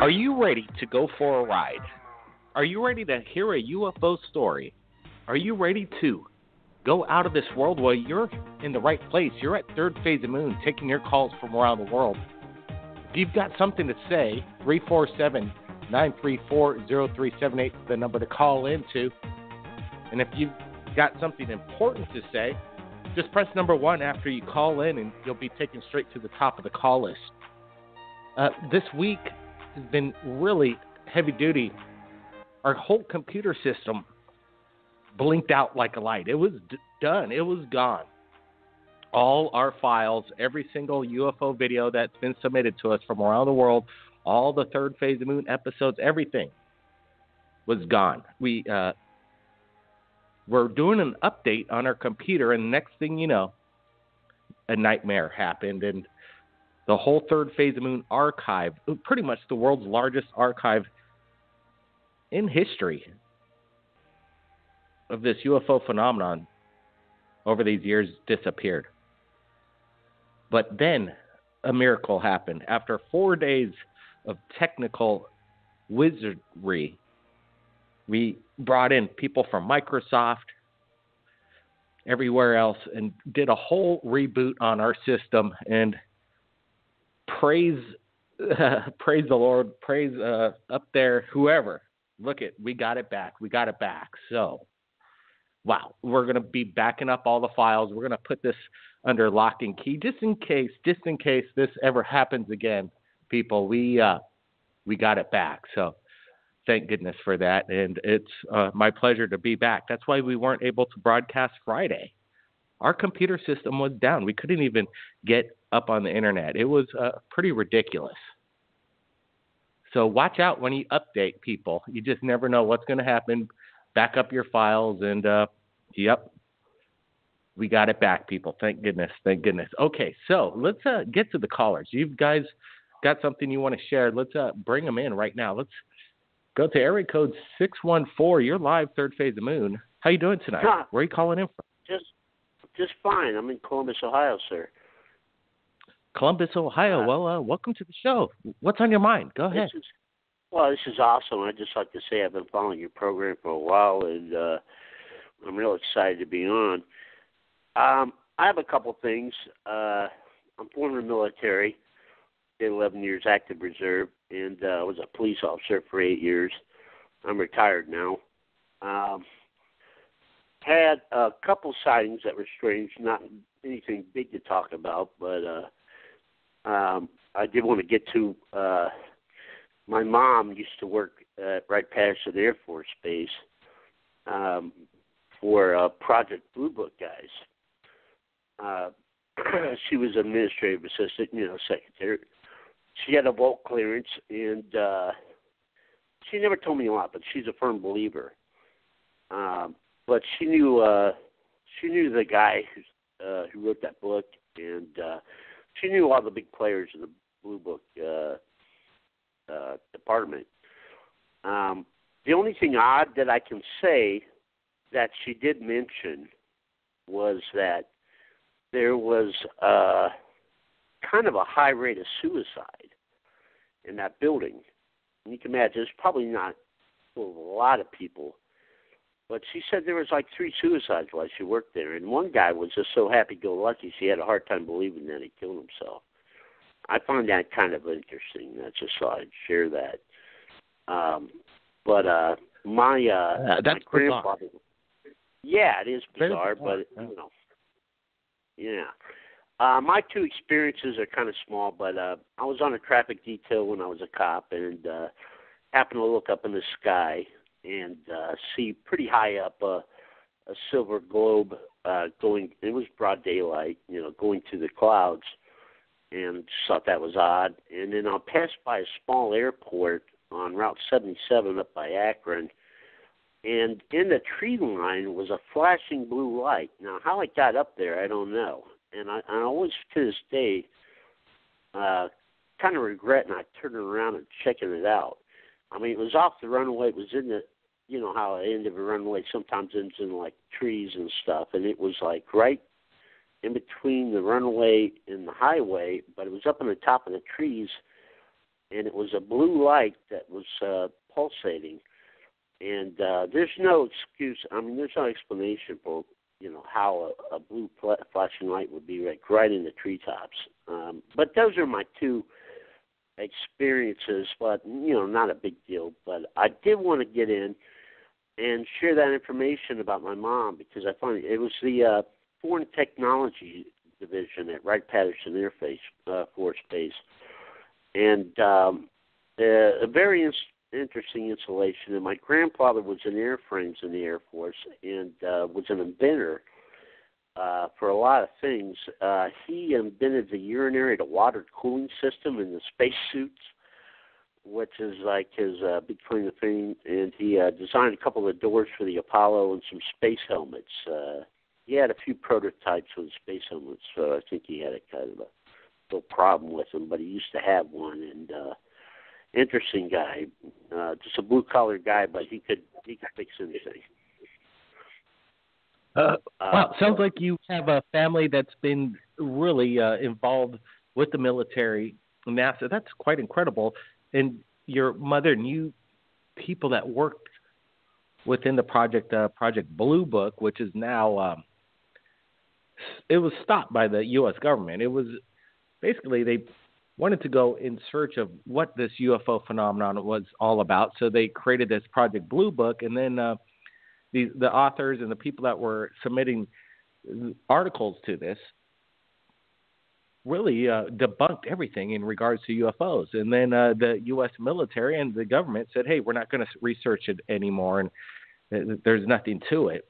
Are you ready to go for a ride? Are you ready to hear a UFO story? Are you ready to go out of this world? Well, you're in the right place. You're at Third Phase of Moon, taking your calls from around the world. If you've got something to say, 347-934-0378 is the number to call into. And if you've got something important to say, just press number 1 after you call in, and you'll be taken straight to the top of the call list. This week has been really heavy duty. Our whole computer system blinked out like a light. It was done. It was gone. All our files, every single UFO video that's been submitted to us from around the world, all the Third Phase of Moon episodes, everything was gone. We're doing an update on our computer, and the next thing you know, a nightmare happened, and the whole Third Phase of Moon archive, pretty much the world's largest archive in history of this UFO phenomenon over these years, disappeared. But then a miracle happened. After 4 days of technical wizardry, we brought in people from Microsoft, everywhere else, and did a whole reboot on our system. And praise the Lord, praise up there, whoever. Look we got it back. We got it back. So, wow, we're going to be backing up all the files. We're going to put this under lock and key just in case this ever happens again, people. We got it back. So, thank goodness for that. And it's my pleasure to be back. That's why we weren't able to broadcast Friday. Our computer system was down. We couldn't even get up on the internet. It was pretty ridiculous. So watch out when you update, people. You just never know what's going to happen. Back up your files, and yep, we got it back, people. Thank goodness. Thank goodness. Okay, so let's get to the callers. You guys got something you want to share? Let's bring them in right now. Let's go to area code 614. You're live, Third Phase of Moon. How you doing tonight? Where are you calling in from? Just fine. I'm in Columbus, Ohio, sir. Columbus, Ohio. Well, welcome to the show. What's on your mind? Go ahead. This is awesome. I'd just like to say I've been following your program for a while, and I'm real excited to be on. I have a couple things. I'm former military, did 11 years active reserve, and was a police officer for 8 years. I'm retired now. Had a couple sightings that were strange, not anything big to talk about, but I did want to get to, my mom used to work at Wright Patterson Air Force Base for Project Blue Book guys. She was administrative assistant, secretary. She had a vault clearance, and she never told me a lot, but she's a firm believer. But she knew the guy who wrote that book, and she knew all the big players in the Blue Book department. The only thing odd that I can say that she did mention was that there was kind of a high rate of suicide in that building. And you can imagine it's probably not full of a lot of people, but she said there was like 3 suicides while she worked there, and one guy was just so happy-go-lucky she had a hard time believing that he killed himself. I find that kind of interesting. I just thought I'd share that. My grandfather. Yeah, it is bizarre, but yeah. My 2 experiences are kind of small, but I was on a traffic detail when I was a cop, and happened to look up in the sky and see pretty high up a silver globe going. It was broad daylight, going through the clouds, and just thought that was odd. And then I passed by a small airport on Route 77 up by Akron, and in the tree line was a flashing blue light. Now, how it got up there, I don't know. And I always, to this day, kind of regret not turning around and checking it out. I mean, it was off the runway. It was in the, how the end of a runway sometimes ends in, like, trees and stuff. And it was, like, right in between the runway and the highway, but it was up on the top of the trees. and it was a blue light that was pulsating. And there's no excuse. I mean, there's no explanation for how a blue flashing light would be right in the treetops. But those are my two experiences. But not a big deal. But I did want to get in and share that information about my mom, because I found it was the Foreign Technology Division at Wright-Patterson Air Force Base, and a very interesting installation. And my grandfather was in airframes in the Air Force and was an inventor for a lot of things. He invented the urinary to water cooling system in the spacesuits, which is like his big claim to fame. And he designed a couple of doors for the Apollo and some space helmets. He had a few prototypes with space helmets, so I think he had a kind of a little problem with them, but he used to have one. And interesting guy, just a blue-collar guy, but he could fix anything. Wow, sounds like you have a family that's been really involved with the military, NASA. That's quite incredible. And your mother knew people that worked within the Project Blue Book, which is now it was stopped by the U.S. government. It was basically they wanted to go in search of what this UFO phenomenon was all about, so they created this Project Blue Book, and then the authors and the people that were submitting articles to this really debunked everything in regards to UFOs. And then the U.S. military and the government said, hey, we're not going to research it anymore, and there's nothing to it.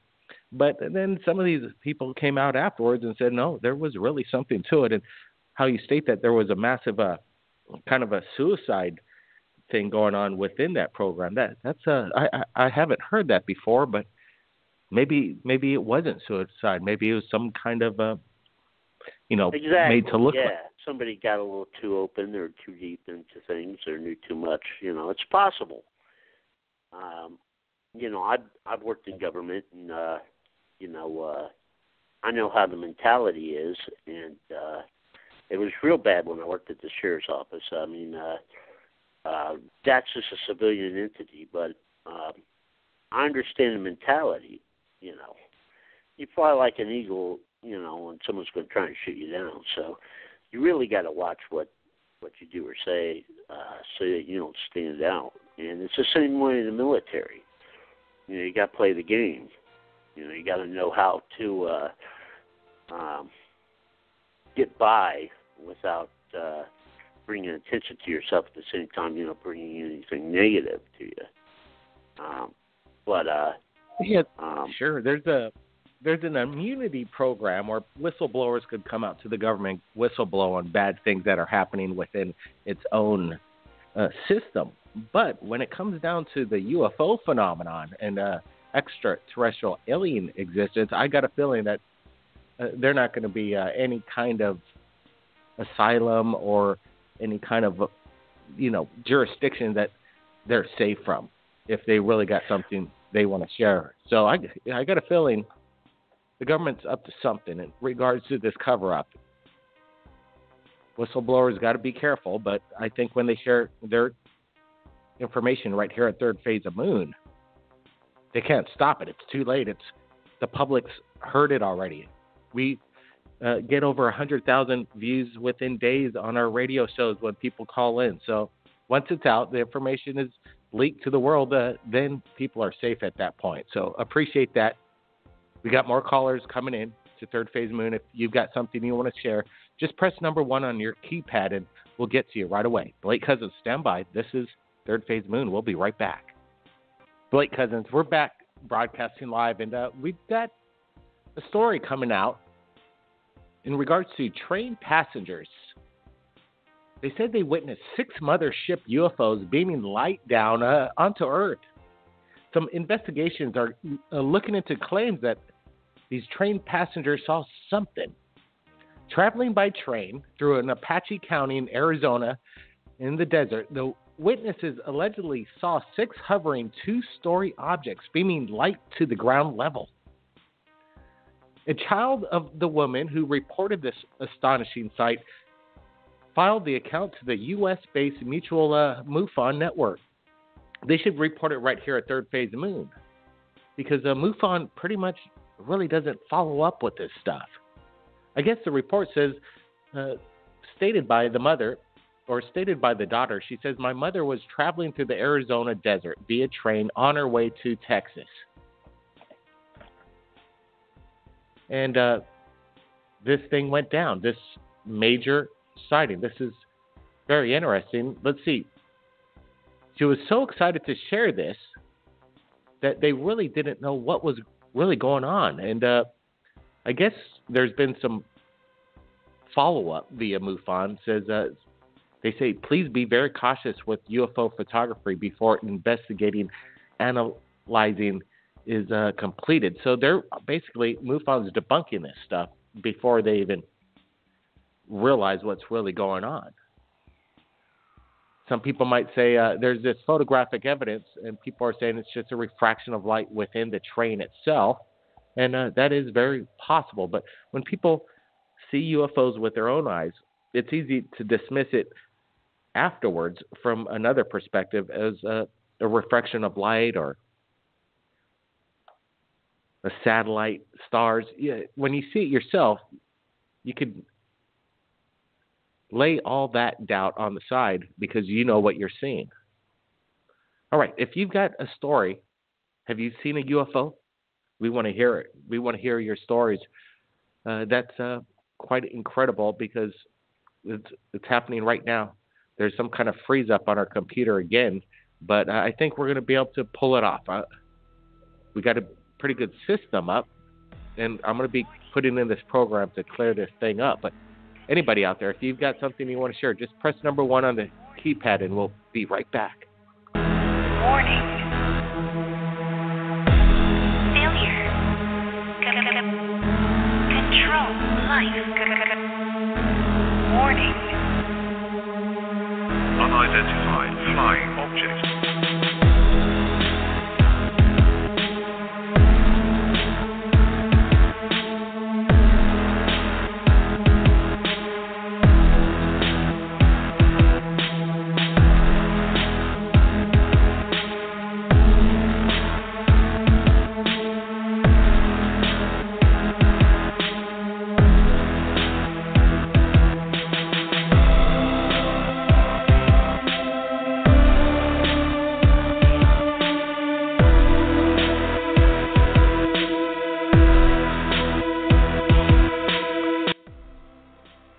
But then some of these people came out afterwards and said, no, there was really something to it. And how you state that there was a massive kind of a suicide thing going on within that program, I haven't heard that before, but maybe it wasn't suicide. Maybe it was some kind of exactly. made to look like. Somebody got a little too open or too deep into things or knew too much. It's possible. I've worked in government, and I know how the mentality is, and it was real bad when I worked at the sheriff's office. I mean, that's just a civilian entity, but I understand the mentality. You fly like an eagle, and someone's going to try and shoot you down. So you really got to watch what you do or say so that you don't stand out. And it's the same way in the military. You got to play the game. You got to know how to get by without bringing attention to yourself at the same time, bringing anything negative to you. Sure. There's an immunity program where whistleblowers could come out to the government, whistleblow on bad things that are happening within its own system. But when it comes down to the UFO phenomenon and extraterrestrial alien existence, I got a feeling that they're not going to be any kind of asylum or any kind of jurisdiction that they're safe from if they really got something they want to share. So I got a feeling the government's up to something in regards to this cover-up. Whistleblowers got to be careful, but I think when they share their information right here at Third Phase of Moon, they can't stop it. It's too late. The public's heard it already. We get over 100,000 views within days on our radio shows when people call in. So once it's out, the information is leaked to the world, then people are safe at that point. So appreciate that. We got more callers coming in to Third Phase Moon. If you've got something you want to share, just press number 1 on your keypad and we'll get to you right away. Blake Cousins, stand by. This is Third Phase Moon. We'll be right back. Blake Cousins, we're back broadcasting live, and we've got a story coming out in regards to train passengers. They said they witnessed 6 mothership UFOs beaming light down onto Earth. Some investigations are looking into claims that these train passengers saw something. Traveling by train through an Apache County in Arizona in the desert, the witnesses allegedly saw 6 hovering 2-story objects beaming light to the ground level. A child of the woman who reported this astonishing sight filed the account to the U.S.-based mutual MUFON network. They should report it right here at Third Phase Moon, because MUFON pretty much really doesn't follow up with this stuff. I guess the report says, stated by the mother, or stated by the daughter, she says, my mother was traveling through the Arizona desert via train on her way to Texas. And this thing went down, this major sighting. This is very interesting. Let's see. She was so excited to share this that they really didn't know what was really going on. And I guess there's been some follow-up via MUFON. Says they say, please be very cautious with UFO photography before investigating, analyzing is completed. So they're basically, MUFON's debunking this stuff before they even realize what's really going on. Some people might say there's this photographic evidence, and people are saying it's just a refraction of light within the train itself, and that is very possible. But when people see UFOs with their own eyes, it's easy to dismiss it afterwards from another perspective as a refraction of light or a satellite, stars. Yeah, when you see it yourself, you could lay all that doubt on the side because you know what you're seeing. All right, if you've got a story, have you seen a UFO? We want to hear it. We want to hear your stories. That's quite incredible because it's happening right now. There's some kind of freeze up on our computer again, but I think we're going to be able to pull it off. We got a pretty good system up, and I'm going to be putting in this program to clear this thing up. But anybody out there, if you've got something you want to share, just press number 1 on the keypad, and we'll be right back. Warning. Failure. Control life. Warning. Unidentified flying object.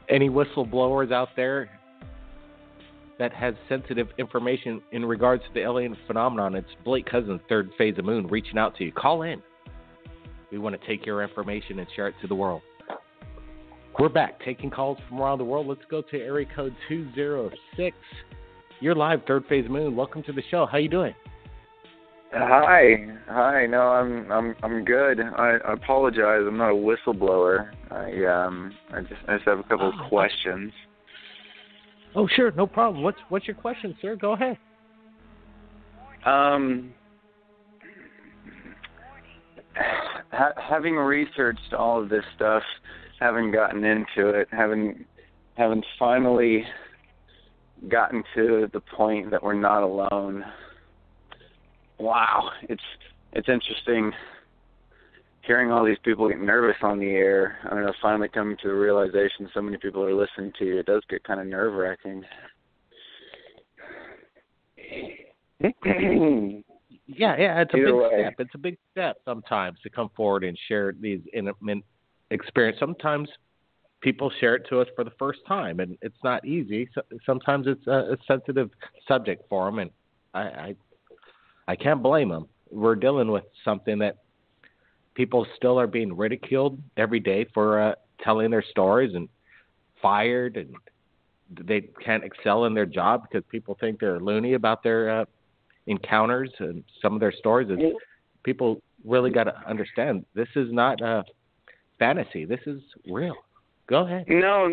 Any whistleblowers out there that has sensitive information in regards to the alien phenomenon, it's Blake Cousins, Third Phase of Moon, reaching out to you. Call in. We want to take your information and share it to the world. We're back taking calls from around the world. Let's go to area code 206. You're live, Third Phase of Moon. Welcome to the show. How you doing? Hi. No, I'm good. I apologize. I'm not a whistleblower. I just have a couple of questions. Oh, sure, no problem. What's your question, sir? Go ahead. Having researched all of this stuff, having gotten into it, having finally gotten to the point that we're not alone. Wow, it's interesting hearing all these people get nervous on the air. I don't know, finally coming to the realization so many people are listening to you. It does get kind of nerve-wracking. Yeah, it's a big step. It's a big step sometimes to come forward and share these intimate experience. Sometimes people share it to us for the first time, and it's not easy. Sometimes it's a sensitive subject for them, and I can't blame them. We're dealing with something that people still are being ridiculed every day for telling their stories and fired, and they can't excel in their job because people think they're loony about their encounters and some of their stories. And people really got to understand this is not fantasy. This is real. Go ahead. No.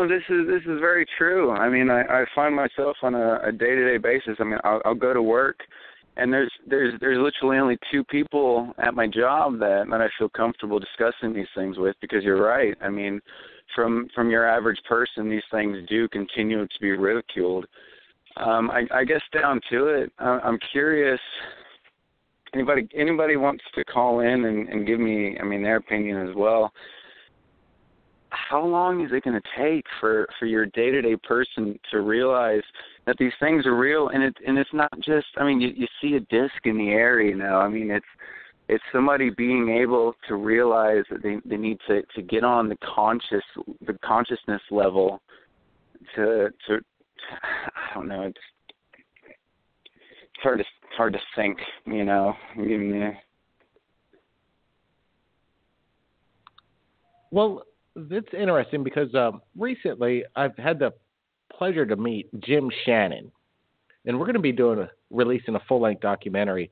This is very true. I mean, I find myself on a day-to-day basis. I mean, I'll go to work, and there's literally only two people at my job that I feel comfortable discussing these things with, because you're right. I mean, from your average person, these things do continue to be ridiculed. I guess down to it, I'm curious. Anybody wants to call in and give me, their opinion as well. How long is it going to take for your day-to-day person to realize that these things are real? And it's not just, you see a disc in the air, it's somebody being able to realize that they need to get on the consciousness level to I don't know, it's hard to think, Well, it's interesting because recently I've had the pleasure to meet Jim Shannon, and we're going to be releasing a full-length documentary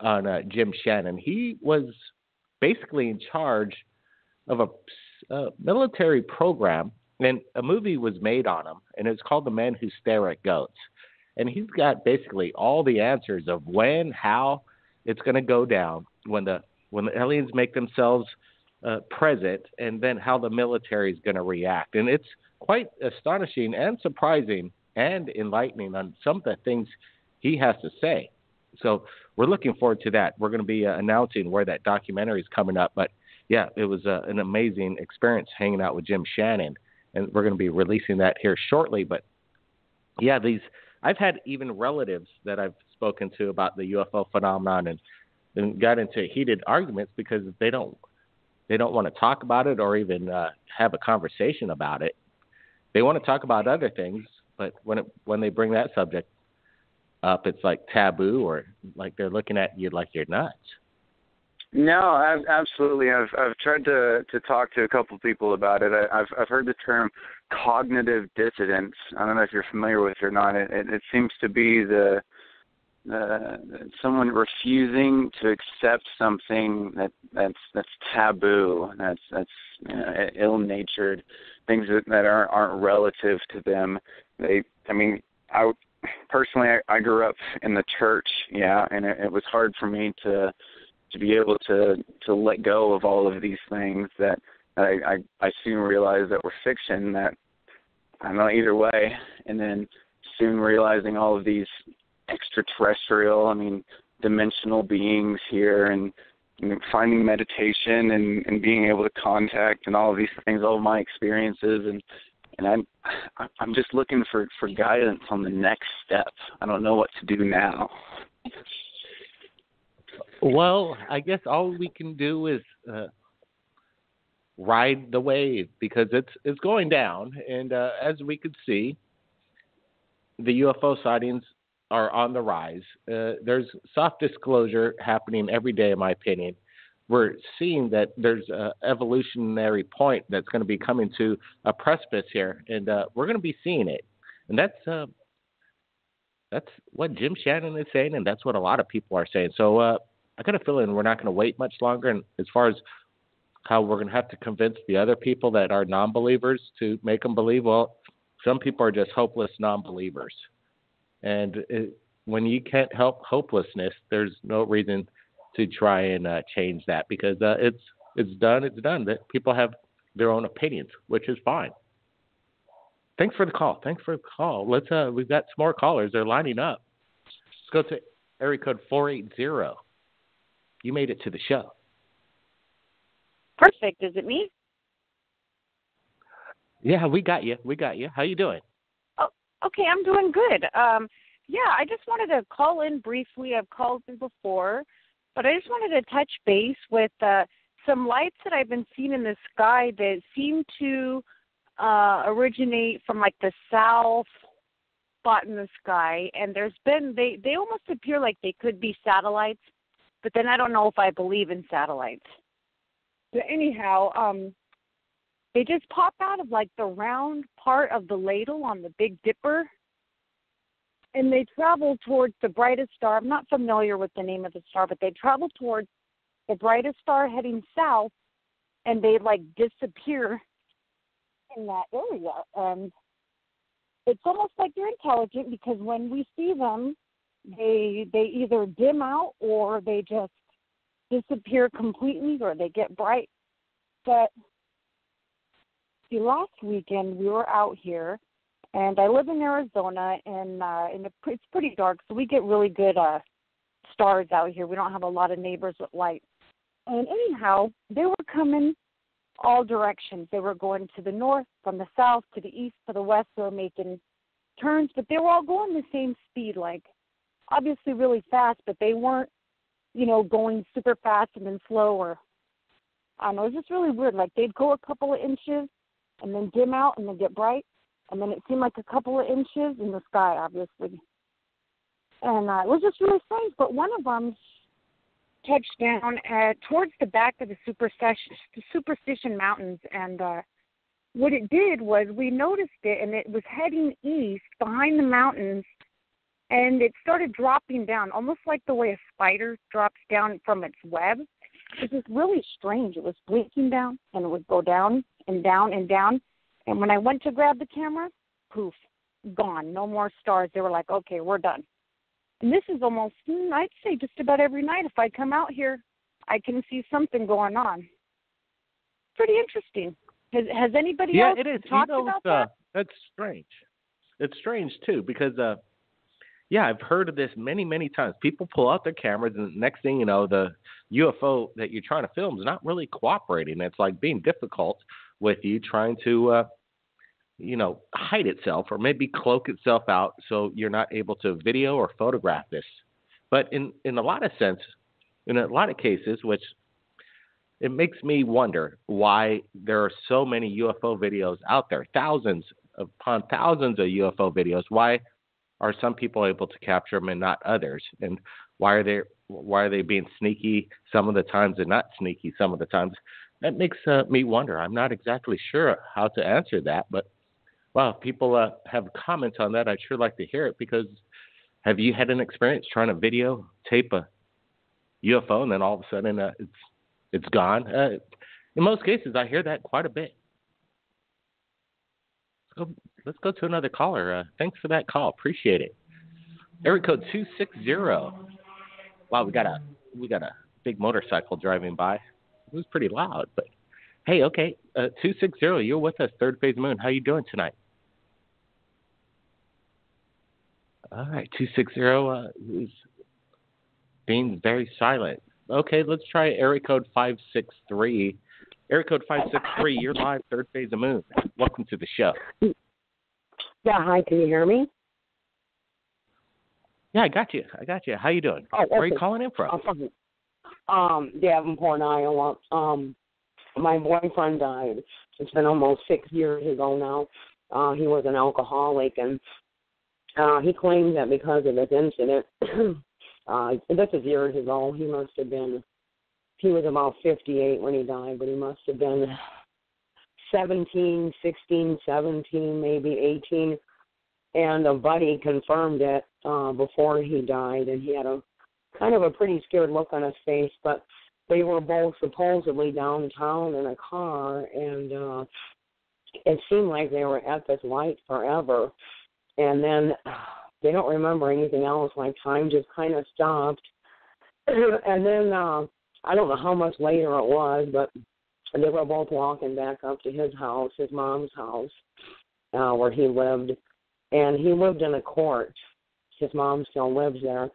on Jim Shannon. He was basically in charge of a military program, and a movie was made on him, and it's called The Men Who Stare at Goats. And he's got basically all the answers of when, how it's going to go down when the aliens make themselves present, and then how the military is going to react. And it's quite astonishing and surprising and enlightening on some of the things he has to say. So we're looking forward to that. We're going to be announcing where that documentary is coming up. But, yeah, it was an amazing experience hanging out with Jim Shannon, and we're going to be releasing that here shortly. But, yeah, I've had even relatives that I've spoken to about the UFO phenomenon and got into heated arguments because they don't want to talk about it or even have a conversation about it. They want to talk about other things, but when they bring that subject up, it's like taboo, or like they're looking at you like you're nuts. No, absolutely. I've tried to talk to a couple people about it. I've heard the term cognitive dissonance. I don't know if you're familiar with it or not. It seems to be someone refusing to accept something that's taboo, that's ill-natured, things that aren't relative to them. I grew up in the church, and it was hard for me to be able to let go of all of these things that I soon realized that were fiction, that I don't know, either way, and then soon realizing all of these extraterrestrial, dimensional beings here, and finding meditation and being able to contact and all of these things, all of my experiences, and I'm just looking for guidance on the next step. I don't know what to do now. Well, I guess all we can do is ride the wave, because it's going down, and as we could see, the UFO sightings are on the rise. There's soft disclosure happening every day, in my opinion. We're seeing that there's an evolutionary point that's going to be coming to a precipice here, and we're going to be seeing it. And that's what Jim Shannon is saying, and that's what a lot of people are saying. So I got a feeling we're not going to wait much longer. And as far as how we're going to have to convince the other people that are non-believers to make them believe, well, some people are just hopeless non-believers. And when you can't help hopelessness, there's no reason to try and change that, because it's done. It's done. That people have their own opinions, which is fine. Thanks for the call. Let's we've got some more callers. They're lining up. Let's go to area code 480. You made it to the show. Perfect. Is it me? Yeah, we got you. How you doing? Oh, okay. I'm doing good. I just wanted to call in briefly. I've called in before, but I just wanted to touch base with some lights that I've been seeing in the sky that seem to originate from like the south spot in the sky, and there's been they almost appear like they could be satellites, but then I don't know if I believe in satellites. But anyhow, they just pop out of like the round part of the ladle on the Big Dipper, and they travel towards the brightest star. I'm not familiar with the name of the star, but they travel towards the brightest star heading south, and they like disappear in that area. And it's almost like they're intelligent, because when we see them, they either dim out or they just disappear completely or they get bright. But see, last weekend we were out here, and I live in Arizona, and it's pretty dark, so we get really good stars out here. We don't have a lot of neighbors with lights. And anyhow, they were coming all directions. They were going to the north, from the south, to the east, to the west. They were making turns, but they were all going the same speed, like obviously really fast, but they weren't, going super fast and then slow, or I don't know. It was just really weird. Like they'd go a couple of inches and then dim out and then get bright, and then it seemed like a couple of inches in the sky, obviously. And it was just really strange. But one of them touched down towards the back of the Superstition Mountains, and what it did was we noticed it, and it was heading east behind the mountains, and it started dropping down, almost like the way a spider drops down from its web. It was really strange. It was blinking down, and it would go down and down and down. And when I went to grab the camera, poof, gone. No more stars. They were like, okay, we're done. And this is almost, I'd say just about every night. If I come out here, I can see something going on. Pretty interesting. Has anybody else talked about that? That's strange. It's strange, too, because, I've heard of this many, many times. People pull out their cameras, and the next thing you know, the UFO that you're trying to film is not really cooperating. It's like being difficult with you, trying to, hide itself or maybe cloak itself out so you're not able to video or photograph this. But in a lot of cases, which it makes me wonder why there are so many UFO videos out there, thousands upon thousands of UFO videos. Why are some people able to capture them and not others? And why are they being sneaky some of the times and not sneaky some of the times? That makes me wonder. I'm not exactly sure how to answer that, but if people have comments on that, I'd sure like to hear it, because have you had an experience trying to videotape a UFO and then all of a sudden it's gone? In most cases, I hear that quite a bit. Let's go to another caller. Thanks for that call. Appreciate it. Area code 260. Wow, we got a big motorcycle driving by. It was pretty loud, but hey, okay. 260, you're with us, Third Phase Moon. How you doing tonight? All right, 260 is being very silent. Okay, let's try area code 563. Area code 563, you're live, Third Phase of Moon. Welcome to the show. Yeah, hi, can you hear me? Yeah, I got you. How you doing? Oh, okay. Where are you calling in from? Davenport, Iowa. My boyfriend died. It's been almost 6 years ago now. He was an alcoholic, and he claimed that because of this incident, this is years ago, he was about 58 when he died, but he must have been 17, 16, 17, maybe 18. And a buddy confirmed it before he died, and he had a kind of a pretty scared look on his face, but they were both supposedly downtown in a car, and it seemed like they were at this light forever. And then they don't remember anything else, like time just kind of stopped. And then I don't know how much later it was, but they were both walking back up to his house, his mom's house, where he lived. And he lived in a court. His mom still lives there.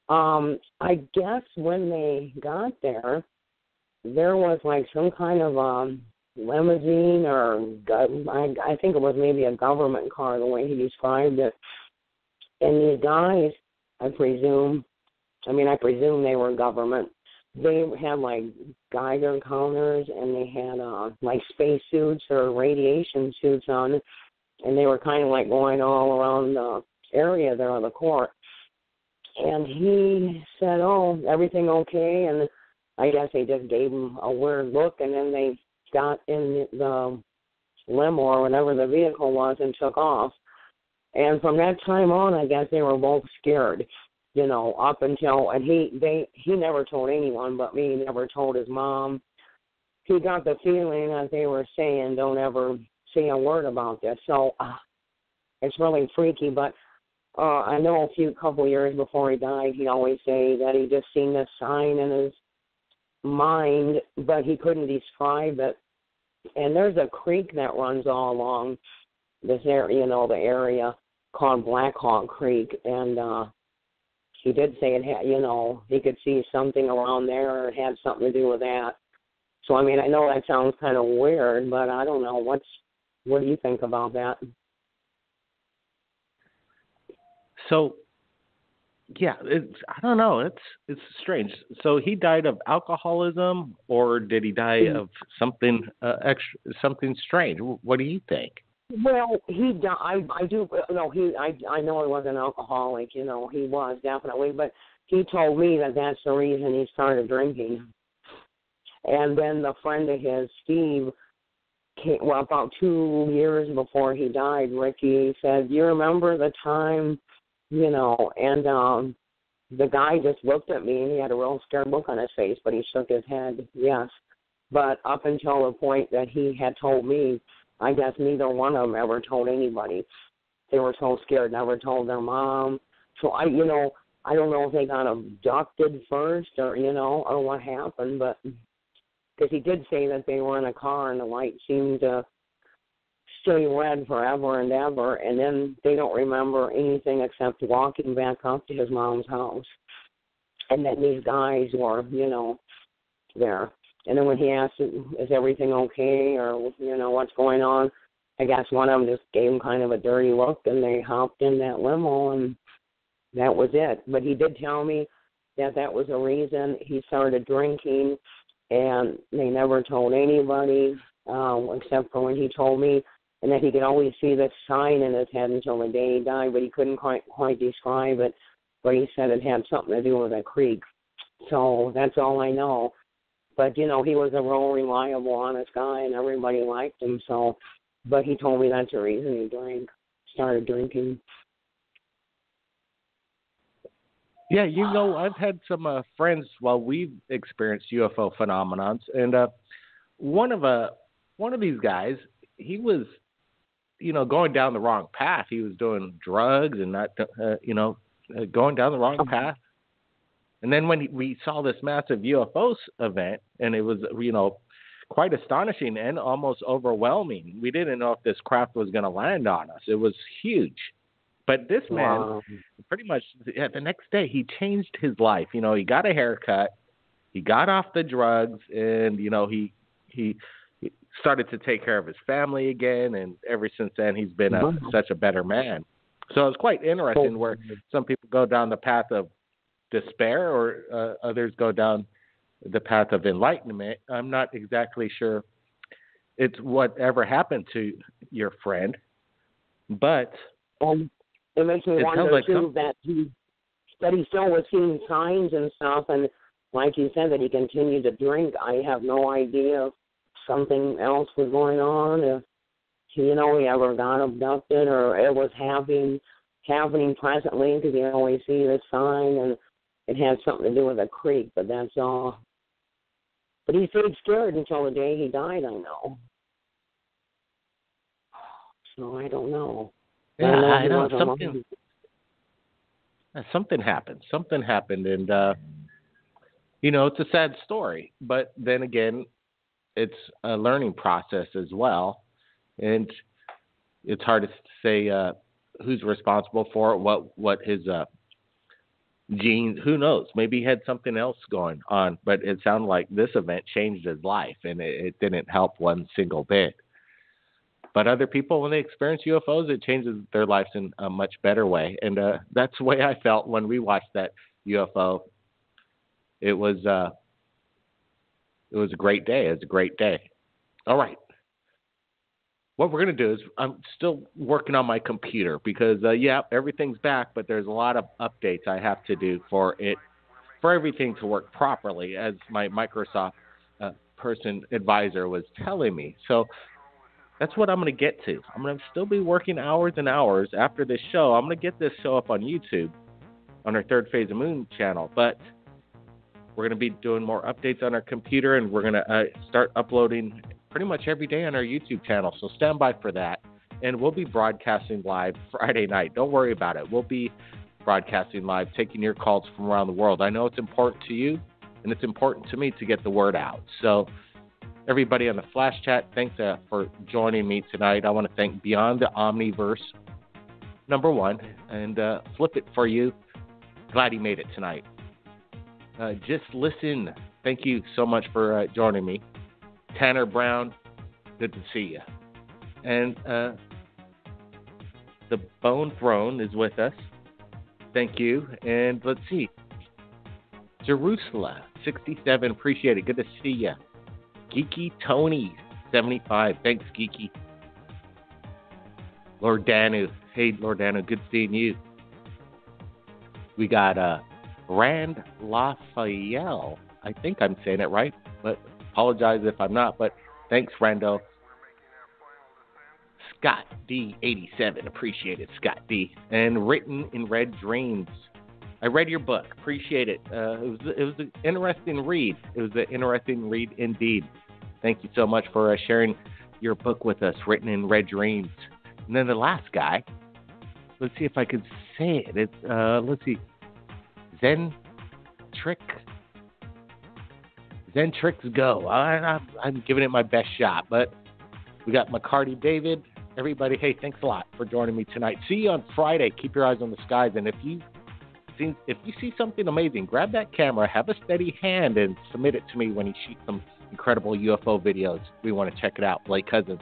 I guess when they got there, there was like some kind of limousine, or I think it was maybe a government car, the way he described it. And these guys, I presume they were government. They had like Geiger counters, and they had like space suits or radiation suits on, and they were kind of like going all around the area there on the court. And he said, "Oh, everything okay?" And I guess they just gave him a weird look, and then they got in the limo or whatever the vehicle was and took off. And from that time on, I guess they were both scared, up until, and he never told anyone but me. He never told his mom. He got the feeling that they were saying, "Don't ever say a word about this." So it's really freaky. But I know a couple years before he died, he always say that he just seen this sign in his mind, but he couldn't describe it. And there's a creek that runs all along this area, the area called Black Hawk Creek, and he did say it had, he could see something around there, or it had something to do with that. So, I mean, I know that sounds kind of weird, but I don't know. What do you think about that? So, yeah, I don't know. It's strange. So he died of alcoholism, or did he die of something something strange? What do you think? Well, he died. I do. No, I know he was an alcoholic. He was definitely. But he told me that that's the reason he started drinking. And then the friend of his, Steve, about 2 years before he died, Ricky said, "You remember the time?" And the guy just looked at me, and he had a real scared look on his face, but he shook his head, yes. But up until the point that he had told me, I guess neither one of them ever told anybody. They were so scared, never told their mom. So I don't know if they got abducted first or what happened, but because he did say that they were in a car and the light seemed to stay red forever and ever, and then they don't remember anything except walking back up to his mom's house. And then these guys were, there. And then when he asked, is everything okay, or, what's going on, I guess one of them just gave him kind of a dirty look, and they hopped in that limo, and that was it. But he did tell me that was the reason he started drinking, and they never told anybody except for when he told me, and that he could always see this sign in his head until the day he died, but he couldn't quite describe it. But he said it had something to do with a creek. So that's all I know. But, he was a real reliable, honest guy, and everybody liked him. So, but he told me that's the reason he started drinking. Yeah, I've had some friends while we've experienced UFO phenomenons, and one of these guys, he was, going down the wrong path. He was doing drugs and not, going down the wrong path. And then when we saw this massive UFO event, and it was, quite astonishing and almost overwhelming. We didn't know if this craft was going to land on us. It was huge. But this man, pretty much the next day, he changed his life. He got a haircut, he got off the drugs, and, he started to take care of his family again. And ever since then, he's been such a better man. So it's quite interesting where some people go down the path of despair, or others go down the path of enlightenment. I'm not exactly sure it's whatever happened to your friend, but it makes me wonder too that he still was seeing signs and stuff, and like you said, that he continued to drink. I have no idea if something else was going on, if he ever got abducted, or it was happening presently, because you always see this sign, and it had something to do with a creek, but that's all. But he stayed scared until the day he died, I know. So I don't know. Yeah, I know. Something happened. Something happened, and, it's a sad story. But then again, it's a learning process as well, and it's hard to say who's responsible for it, what his genes, who knows? Maybe he had something else going on, but it sounded like this event changed his life, and it didn't help one single bit. But other people, when they experience UFOs, it changes their lives in a much better way. And that's the way I felt when we watched that UFO. It was a great day. It was a great day. All right. What we're going to do is I'm still working on my computer because, everything's back, but there's a lot of updates I have to do for everything to work properly, as my Microsoft advisor was telling me. So that's what I'm going to get to. I'm going to still be working hours and hours after this show. I'm going to get this show up on YouTube on our Third Phase of Moon channel, but we're going to be doing more updates on our computer, and we're going to start uploading pretty much every day on our YouTube channel. So stand by for that. And we'll be broadcasting live Friday night. Don't worry about it. We'll be broadcasting live, taking your calls from around the world. I know it's important to you, and it's important to me to get the word out. So everybody on the Flash Chat, thanks for joining me tonight. I want to thank Beyond the Omniverse, number one, and Flip It for you. Glad he made it tonight. Just Listen, thank you so much for joining me. Tanner Brown, good to see you. And the Bone Throne is with us. Thank you. And let's see. Jerusalem, 67, appreciate it. Good to see you. Geeky Tony, 75. Thanks, Geeky. Lord Danu. Hey, Lord Danu, good seeing you. We got Rand Lafayette. I think I'm saying it right, but apologize if I'm not. But thanks, Rando. Scott D, 87. Appreciate it, Scott D. And Written in Red Dreams. I read your book. Appreciate it. It was an interesting read. It was an interesting read indeed. Thank you so much for sharing your book with us, Written in Red Dreams. And then the last guy, let's see if I could say it. It's let's see, Zen Tricks Go. I'm giving it my best shot, but we got McCarty David. Everybody, hey, thanks a lot for joining me tonight. See you on Friday. Keep your eyes on the skies, and if you see something amazing, grab that camera, have a steady hand, and submit it to me when you shoot some incredible UFO videos. We want to check it out. Blake Cousins.